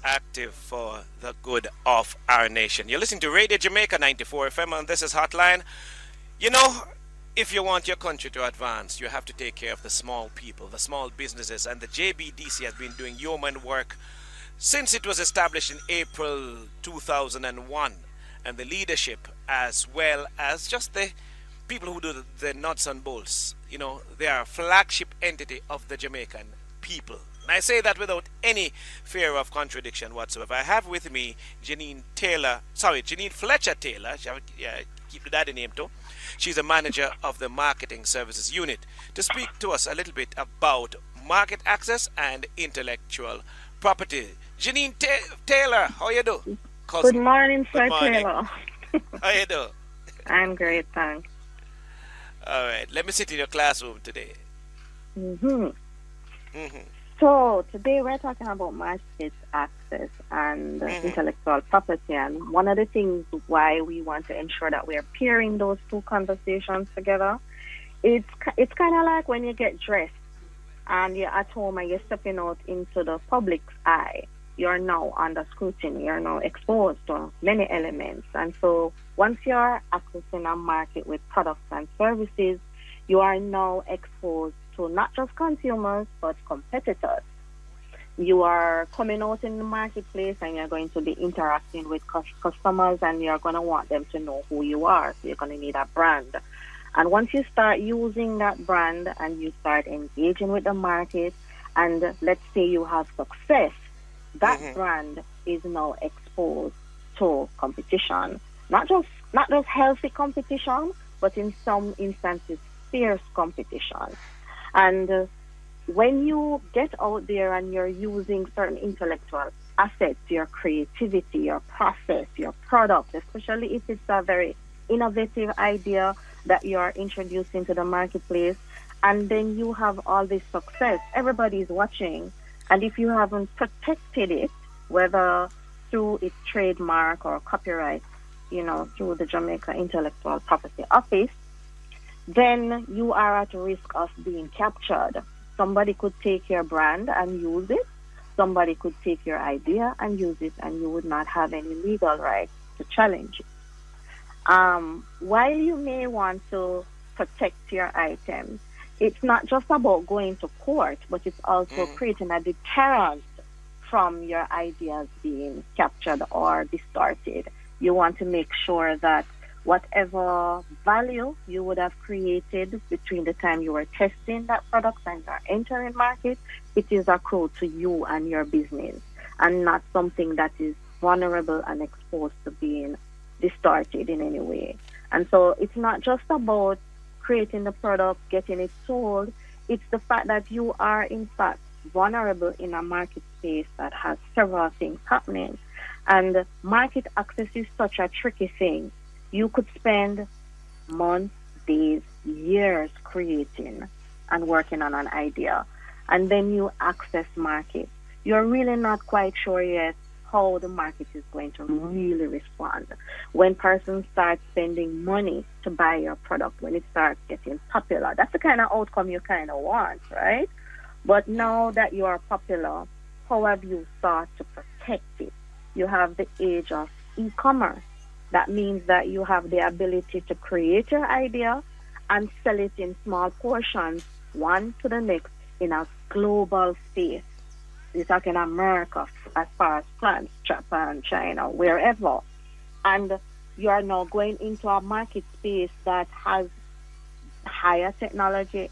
active for the good of our nation. You're listening to Radio Jamaica 94 FM, and this is Hotline. You know, if you want your country to advance, you have to take care of the small people, the small businesses, and the JBDC has been doing yeoman work since it was established in April 2001. And the leadership, as well as just the people who do the nuts and bolts, they are a flagship entity of the Jamaican people. And I say that without any fear of contradiction whatsoever. I have with me Janine Fletcher-Taylor. Yeah, keep the daddy name too. She's a manager of the Marketing Services Unit to speak to us a little bit about market access and intellectual property. Janine Taylor, how you do? Good morning, Good Sir morning. Taylor. How you do? I'm great, thanks. All right, let me sit in your classroom today. hmm hmm So today we're talking about market access and intellectual property, and one of the things why we want to ensure that we're pairing those two conversations together, it's kind of like when you get dressed and you're at home and you're stepping out into the public's eye. You're now under scrutiny. You're now exposed to many elements, and so once you're accessing a market with products and services, you are now exposed to not just consumers but competitors. You are coming out in the marketplace and you're going to be interacting with customers, and you're going to want them to know who you are. So you're going to need a brand. And once you start using that brand and you start engaging with the market, and let's say you have success, that brand is now exposed to competition. Not just healthy competition, but in some instances fierce competition. And when you get out there and you're using certain intellectual assets, your creativity, your process, your product, especially if it's a very innovative idea that you're introducing to the marketplace, and then you have all this success, everybody's watching. And if you haven't protected it, whether through its trademark or copyright, through the Jamaica Intellectual Property Office, then you are at risk of being captured. Somebody could take your brand and use it. Somebody could take your idea and use it, and you would not have any legal right to challenge it. While you may want to protect your items, it's not just about going to court, but it's also creating a deterrent from your ideas being captured or distorted. You want to make sure that whatever value you would have created between the time you were testing that product and you're entering market, it is accrued to you and your business, and not something that is vulnerable and exposed to being distorted in any way. And so it's not just about creating the product, getting it sold. It's the fact that you are in fact vulnerable in a market space that has several things happening. And market access is such a tricky thing. You could spend months, days, years creating and working on an idea, and then you access market. You're really not quite sure yet how the market is going to really respond. When persons start spending money to buy your product, when it starts getting popular, that's the kind of outcome you kind of want, right? But now that you are popular, how have you thought to protect it? You have the age of e-commerce. That means that you have the ability to create your idea and sell it in small portions, one to the next, in a global space. You're talking America, as far as France, Japan, China, wherever. And you are now going into a market space that has higher technology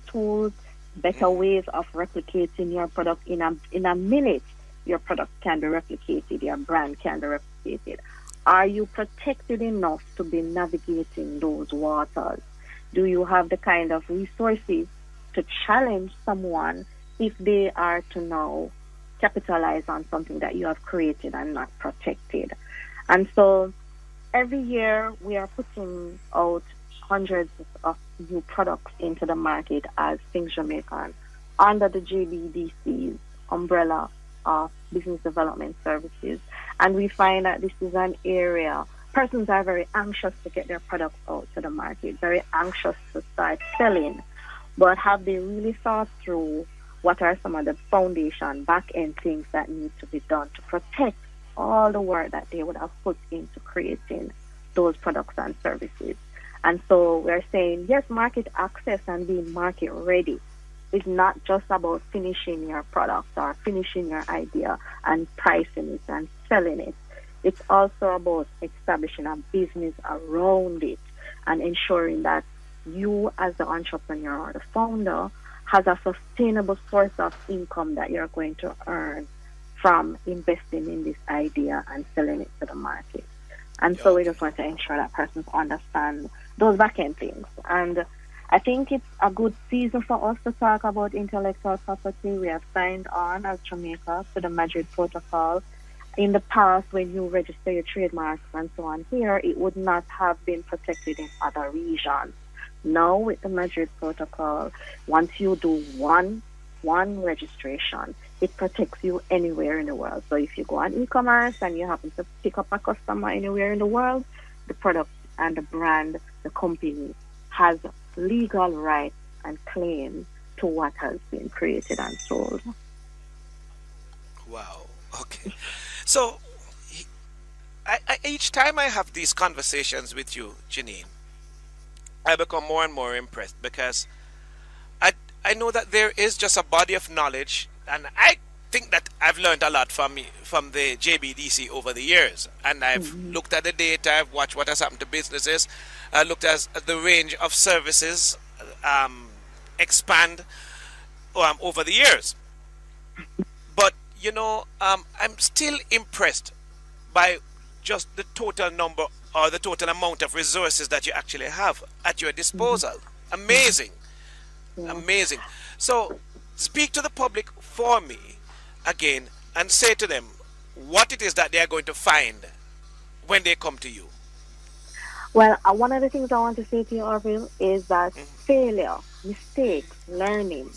tools, better ways of replicating your product in a minute. Your product can be replicated, your brand can be replicated. Are you protected enough to be navigating those waters? Do you have the kind of resources to challenge someone if they are to now capitalize on something that you have created and not protected? And so every year we are putting out hundreds of new products into the market as Think Jamaican under the JBDC's umbrella of business development services. And we find that this is an area, persons are very anxious to get their products out to the market, very anxious to start selling. But have they really thought through what are some of the foundation, back-end things that need to be done to protect all the work that they would have put into creating those products and services. And so we're saying, yes, market access and being market ready is not just about finishing your product or finishing your idea and pricing it and selling it. It's also about establishing a business around it and ensuring that you as the entrepreneur or the founder has a sustainable source of income that you're going to earn from investing in this idea and selling it to the market. And so we just want to ensure that persons understand those back-end things. And I think it's a good season for us to talk about intellectual property. We have signed on as Jamaica to the Madrid Protocol. In the past, when you register your trademarks and so on here, it would not have been protected in other regions. Now, with the Madrid Protocol, once you do one registration, it protects you anywhere in the world. So if you go on e-commerce and you happen to pick up a customer anywhere in the world, the product and the brand, the company, has legal rights and claim to what has been created and sold. Wow. Okay. So each time I have these conversations with you, Janine, I become more and more impressed because I know that there is just a body of knowledge, and I think that I've learned a lot from the JBDC over the years. And I've looked at the data, I've watched what has happened to businesses, I looked at the range of services expand over the years. But, I'm still impressed by just the total number or the total amount of resources that you actually have at your disposal. Amazing. Amazing. So speak to the public for me again and say to them what it is that they are going to find when they come to you. Well, one of the things I want to say to you, Orville, is that failure, mistakes, learning,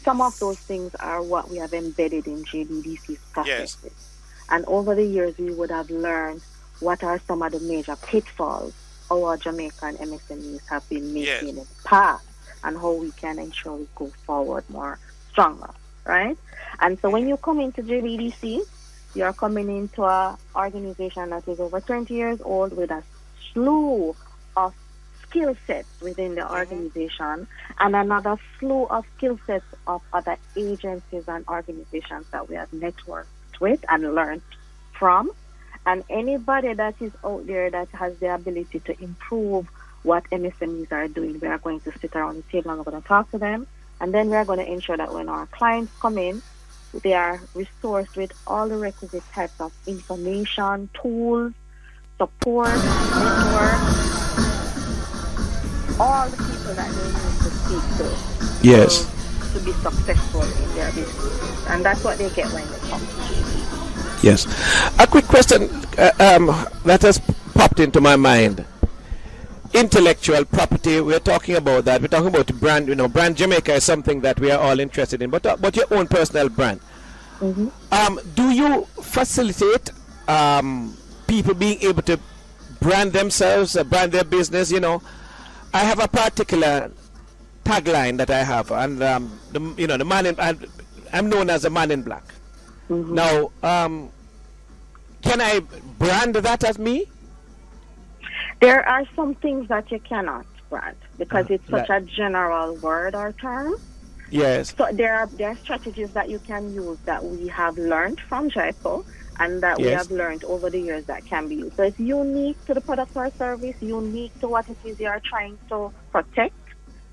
some of those things are what we have embedded in JBDC's processes. Yes. And over the years, we would have learned what are some of the major pitfalls our Jamaican MSMEs have been making in the past, and how we can ensure we go forward more stronger, right? And so when you come into JBDC, you're coming into an organization that is over 20 years old with a slew of skill sets within the organization and another slew of skill sets of other agencies and organizations that we have networked with and learned from. And anybody that is out there that has the ability to improve what MSMEs are doing, we are going to sit around the table and we're going to talk to them. And then we are going to ensure that when our clients come in, they are resourced with all the requisite types of information, tools, support, network, all the people that they need to speak to. Yes. To be successful in their business. And that's what they get when they come to JBDC. Yes. A quick question that has popped into my mind. Intellectual property, we're talking about that. We're talking about brand, brand Jamaica is something that we are all interested in, but your own personal brand. Do you facilitate people being able to brand themselves, brand their business? I have a particular tagline that I have, and the man in, I'm known as a man in black. Now, can I brand that as me? There are some things that you cannot brand because it's such a general word or term. Yes. So there are strategies that you can use that we have learned from Jaipur and that we have learned over the years that can be used. So it's unique to the product or service, unique to what it is you are trying to protect.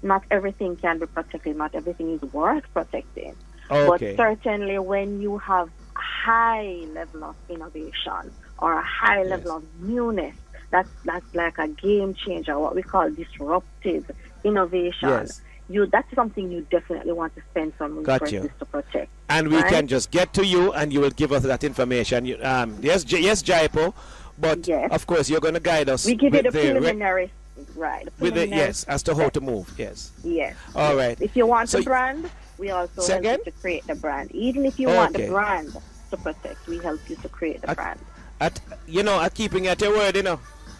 Not everything can be protected. Not everything is worth protecting. Okay. But certainly when you have a high level of innovation or a high level of newness, that's like a game changer, what we call disruptive innovation. Yes. That's something you definitely want to spend some resources to protect. And we can just get to you and you will give us that information. Yes, Jaipo, but of course you're going to guide us. We give you the preliminary, right? As to how to move. Yes. Yes. All right. If you want the brand, we also help you to create the brand. Even if you want the brand to protect, we help you to create the brand. At keeping at your word,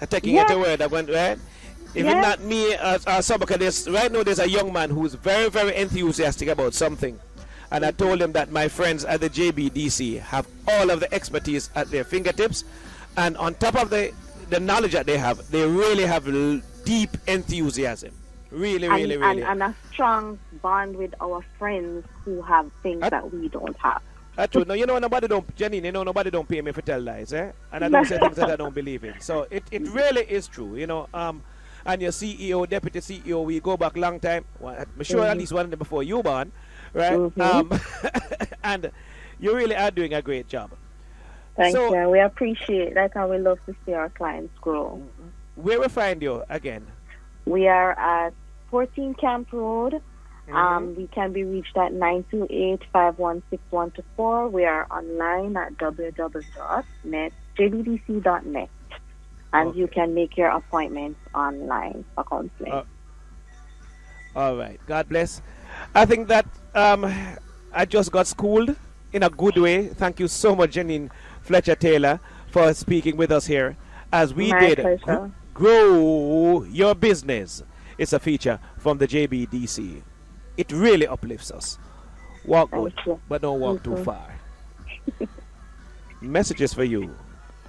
at taking at your word. I went right. If it's not me, somebody, right now there's a young man who's very, very enthusiastic about something, And I told him that my friends at the JBDC have all of the expertise at their fingertips. And on top of the knowledge that they really have deep enthusiasm. Really, really, really. And a strong bond with our friends who have things that we don't have. That's true. No, you know, Janine, nobody don't pay me for tell lies, eh? And I don't say things that I don't believe in. So it really is true, you know. And your CEO, deputy CEO, we go back long time. Well, I'm sure at least one before you born, right? And you really are doing a great job. Thank you. We appreciate that, and we love to see our clients grow. Where we find you again? We are at 14 Camp Road. We can be reached at 928-516-124. We are online at www.jbdc.net. And you can make your appointments online for counseling. All right. God bless. I think that I just got schooled in a good way. Thank you so much, Janine Fletcher-Taylor, for speaking with us here as we Grow Your Business. It's a feature from the JBDC. It really uplifts us. Walk good, but don't walk too far. Messages for you.